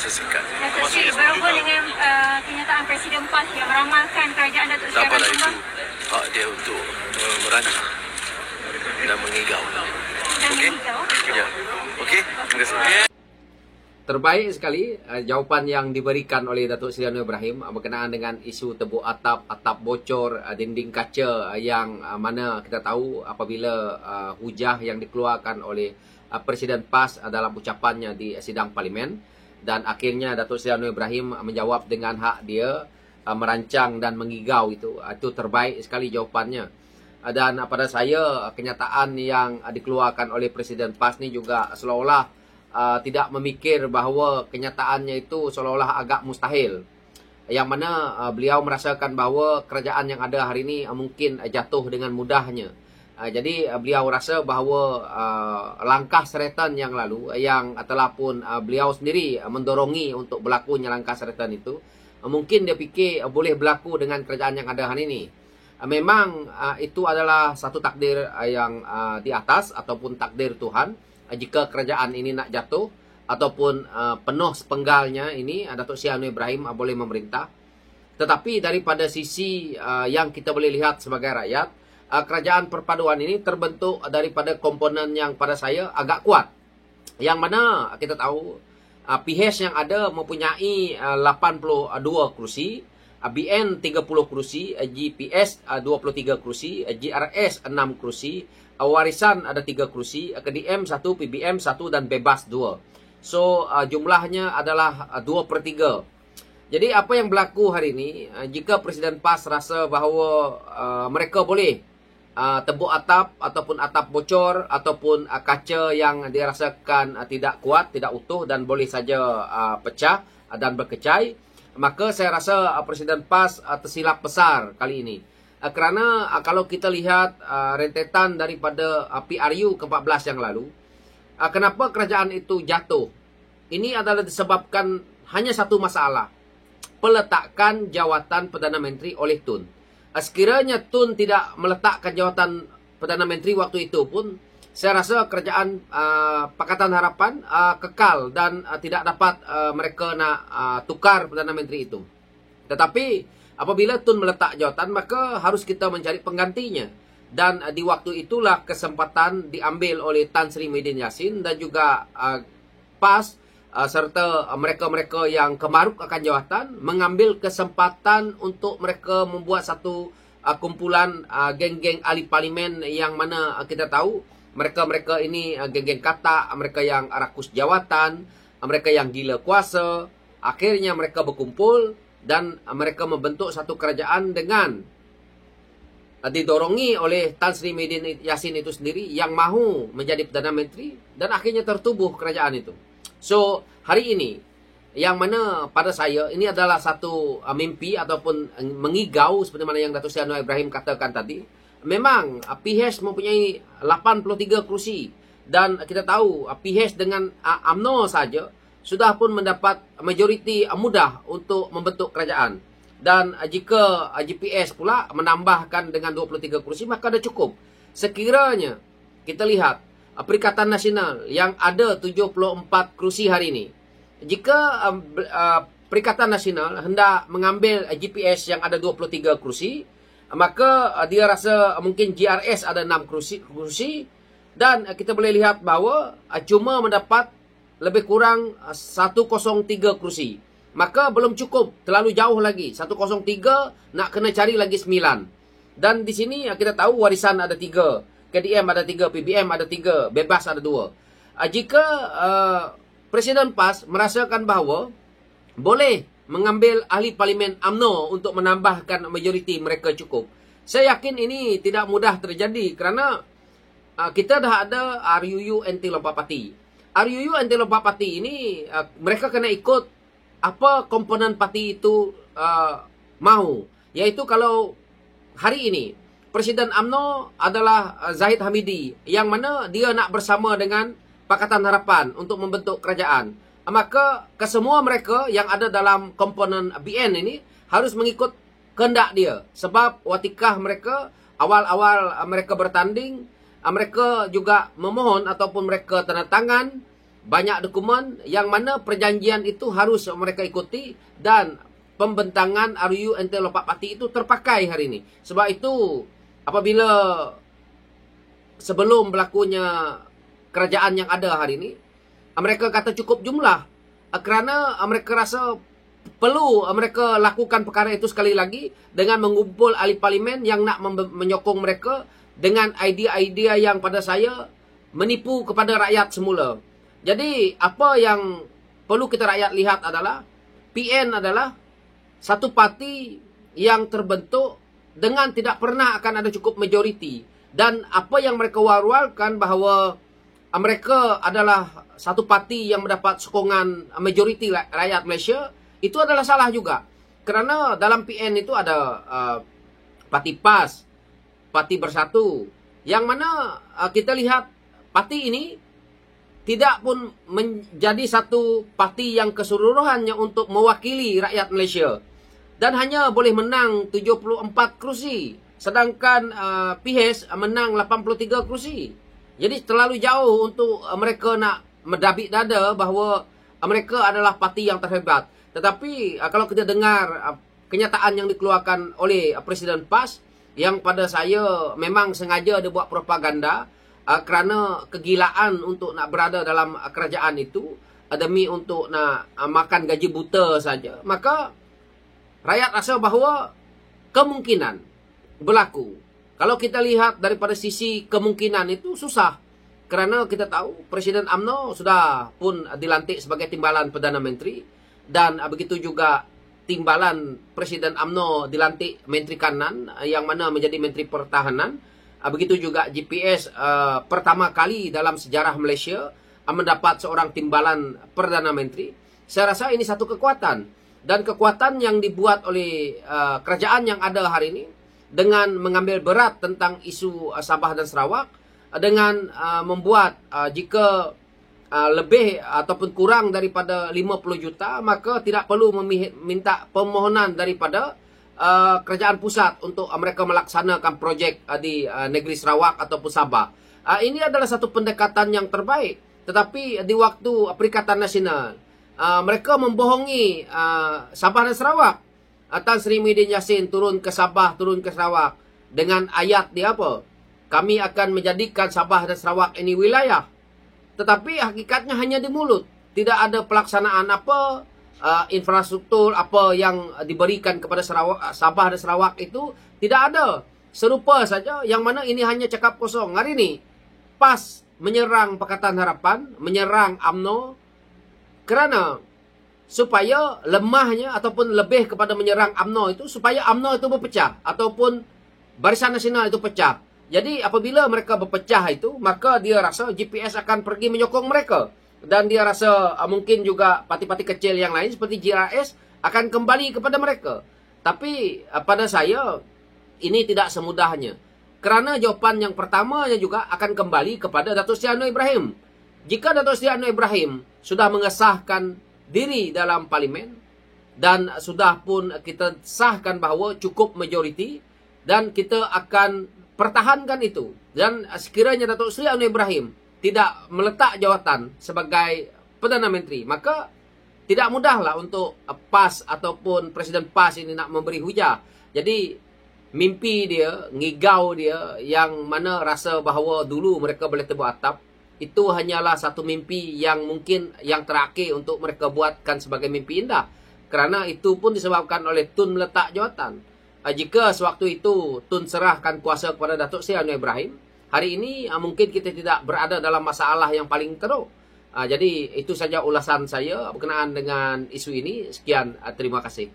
sekat. Datuk Seri, berhubung dengan kenyataan Presiden PAS yang meramalkan kerajaan Datuk Seri Tak apalah akan itu tumbang hak dia untuk merancang dan mengigau. dan Okey? mengigau. Ya. Okey? Terima kasih. Terbaik sekali jawapan yang diberikan oleh Datuk Seri Anwar Ibrahim berkenaan dengan isu tebuk atap, atap bocor, dinding kaca yang mana kita tahu apabila hujah yang dikeluarkan oleh Presiden PAS dalam ucapannya di sidang parlimen, dan akhirnya Datuk Seri Anwar Ibrahim menjawab dengan hak dia merancang dan mengigau itu terbaik sekali jawapannya. Dan pada saya kenyataan yang dikeluarkan oleh Presiden PAS ni juga seolah-olah tidak memikir bahawa kenyataannya itu seolah-olah agak mustahil. Yang mana beliau merasakan bahawa kerajaan yang ada hari ini mungkin jatuh dengan mudahnya. Jadi beliau rasa bahawa langkah seretan yang lalu yang telah pun beliau sendiri mendorongi untuk berlakunya langkah seretan itu, mungkin dia fikir boleh berlaku dengan kerajaan yang ada hari ini. Memang itu adalah satu takdir yang di atas ataupun takdir Tuhan. Jika kerajaan ini nak jatuh ataupun penuh sepenggalnya ini, Datuk Seri Anwar Ibrahim boleh memerintah. Tetapi daripada sisi yang kita boleh lihat sebagai rakyat, kerajaan perpaduan ini terbentuk daripada komponen yang pada saya agak kuat. Yang mana kita tahu PH yang ada mempunyai 82 kursi, BN 30 kursi, GPS 23 kursi, GRS 6 kursi, warisan ada 3 kursi, KDM 1, PBM 1 dan bebas 2. So jumlahnya adalah 2/3. Jadi apa yang berlaku hari ini, jika Presiden PAS rasa bahawa mereka boleh tebuk atap ataupun atap bocor ataupun kaca yang dirasakan tidak kuat, tidak utuh dan boleh saja pecah dan berkecai, maka saya rasa Presiden PAS tersilap besar kali ini. Kerana kalau kita lihat rentetan daripada PRU ke-14 yang lalu, kenapa kerajaan itu jatuh? Ini adalah disebabkan hanya satu masalah. Peletakan jawatan Perdana Menteri oleh Tun. Sekiranya Tun tidak meletakkan jawatan Perdana Menteri waktu itu pun, saya rasa kerajaan Pakatan Harapan kekal dan tidak dapat mereka nak tukar Perdana Menteri itu. Tetapi apabila Tun meletak jawatan, maka harus kita mencari penggantinya. Dan di waktu itulah kesempatan diambil oleh Tan Sri Muhyiddin Yassin dan juga PAS serta mereka-mereka yang kemaruk akan jawatan mengambil kesempatan untuk mereka membuat satu kumpulan geng-geng ahli parlimen yang mana kita tahu mereka-mereka ini geng-geng katak, mereka yang rakus jawatan, mereka yang gila kuasa. Akhirnya mereka berkumpul dan mereka membentuk satu kerajaan dengan didorongi oleh Tan Sri Muhyiddin Yassin itu sendiri yang mahu menjadi Perdana Menteri, dan akhirnya tertubuh kerajaan itu. So, hari ini yang mana pada saya ini adalah satu mimpi ataupun mengigau seperti mana yang Datuk Seri Anwar Ibrahim katakan tadi. Memang PH mempunyai 83 kursi dan kita tahu PH dengan UMNO saja sudah pun mendapat majoriti mudah untuk membentuk kerajaan. Dan jika GPS pula menambahkan dengan 23 kursi, maka dah cukup. Sekiranya kita lihat Perikatan Nasional yang ada 74 kursi hari ini, jika Perikatan Nasional hendak mengambil GPS yang ada 23 kursi, maka dia rasa mungkin GRS ada 6 kursi dan kita boleh lihat bahawa cuma mendapat lebih kurang 103 kursi. Maka belum cukup, terlalu jauh lagi. 103 nak kena cari lagi 9. Dan di sini kita tahu warisan ada 3, KDM ada 3, PBM ada 3, bebas ada 2. Jika Presiden PAS merasakan bahawa boleh mengambil ahli parlimen UMNO untuk menambahkan majoriti mereka cukup, saya yakin ini tidak mudah terjadi kerana kita dah ada RUU Anti Lompat Parti. RUU Anti Lompat Parti ini mereka kena ikut apa komponen parti itu mahu. Iaitu kalau hari ini Presiden UMNO adalah Zahid Hamidi, yang mana dia nak bersama dengan Pakatan Harapan untuk membentuk kerajaan, maka kesemua mereka yang ada dalam komponen BN ini harus mengikut kehendak dia. Sebab watikah mereka awal-awal mereka bertanding, mereka juga memohon ataupun mereka tanda tangan banyak dokumen yang mana perjanjian itu harus mereka ikuti dan pembentangan RUU-NT Lopak Pati itu terpakai hari ini. Sebab itu apabila sebelum berlakunya kerajaan yang ada hari ini, mereka kata cukup jumlah kerana mereka rasa perlu mereka lakukan perkara itu sekali lagi dengan mengumpul ahli parlimen yang nak menyokong mereka dengan idea-idea yang pada saya menipu kepada rakyat semula. Jadi apa yang perlu kita rakyat lihat adalah PN adalah satu parti yang terbentuk dengan tidak pernah akan ada cukup majoriti. Dan apa yang mereka war-warkan bahawa mereka adalah satu parti yang mendapat sokongan majoriti rakyat Malaysia, itu adalah salah juga. Kerana dalam PN itu ada Parti PAS, Parti Bersatu, yang mana kita lihat parti ini tidak pun menjadi satu parti yang keseluruhannya untuk mewakili rakyat Malaysia. Dan hanya boleh menang 74 kerusi. Sedangkan PH menang 83 kerusi. Jadi terlalu jauh untuk mereka nak mendabik dada bahawa mereka adalah parti yang terhebat. Tetapi kalau kita dengar kenyataan yang dikeluarkan oleh Presiden PAS, yang pada saya memang sengaja dia buat propaganda kerana kegilaan untuk nak berada dalam kerajaan itu demi untuk nak makan gaji buta saja. Maka rakyat rasa bahawa kemungkinan berlaku. Kalau kita lihat daripada sisi kemungkinan itu susah. Kerana kita tahu Presiden UMNO sudah pun dilantik sebagai timbalan Perdana Menteri. Dan begitu juga timbalan Presiden UMNO dilantik Menteri Kanan yang mana menjadi Menteri Pertahanan. Begitu juga GPS pertama kali dalam sejarah Malaysia mendapat seorang timbalan Perdana Menteri. Saya rasa ini satu kekuatan. Dan kekuatan yang dibuat oleh kerajaan yang ada hari ini dengan mengambil berat tentang isu Sabah dan Sarawak, dengan membuat jika lebih ataupun kurang daripada 50 juta, maka tidak perlu meminta permohonan daripada kerajaan pusat untuk mereka melaksanakan projek di negeri Sarawak ataupun Sabah. Ini adalah satu pendekatan yang terbaik. Tetapi di waktu Perikatan Nasional, mereka membohongi Sabah dan Sarawak. Tan Sri Muhyiddin Yassin turun ke Sabah, turun ke Sarawak dengan ayat dia apa? Kami akan menjadikan Sabah dan Sarawak ini wilayah. Tetapi hakikatnya hanya di mulut. Tidak ada pelaksanaan apa, infrastruktur apa yang diberikan kepada Sabah dan Sarawak itu tidak ada. Serupa saja yang mana ini hanya cakap kosong. Hari ini PAS menyerang Pakatan Harapan, menyerang UMNO kerana supaya lemahnya ataupun lebih kepada menyerang UMNO itu supaya UMNO itu berpecah ataupun Barisan Nasional itu pecah. Jadi apabila mereka berpecah itu, maka dia rasa GPS akan pergi menyokong mereka. Dan dia rasa mungkin juga parti-parti kecil yang lain seperti GRS akan kembali kepada mereka. Tapi pada saya ini tidak semudahnya. Kerana jawapan yang pertamanya juga akan kembali kepada Datuk Seri Anwar Ibrahim. Jika Datuk Seri Anwar Ibrahim sudah mengesahkan diri dalam parlimen dan sudah pun kita sahkan bahawa cukup majoriti dan kita akan pertahankan itu. Dan sekiranya Datuk Seri Anwar Ibrahim tidak meletak jawatan sebagai Perdana Menteri, maka tidak mudahlah untuk PAS ataupun Presiden PAS ini nak memberi hujah. Jadi mimpi dia, ngigau dia yang mana rasa bahawa dulu mereka boleh tebuk atap, itu hanyalah satu mimpi yang mungkin yang terakhir untuk mereka buatkan sebagai mimpi indah. Kerana itu pun disebabkan oleh Tun meletak jawatan. Jika sewaktu itu Tun serahkan kuasa kepada Datuk Seri Anwar Ibrahim, hari ini mungkin kita tidak berada dalam masalah yang paling teruk. Jadi itu saja ulasan saya berkenaan dengan isu ini. Sekian, terima kasih.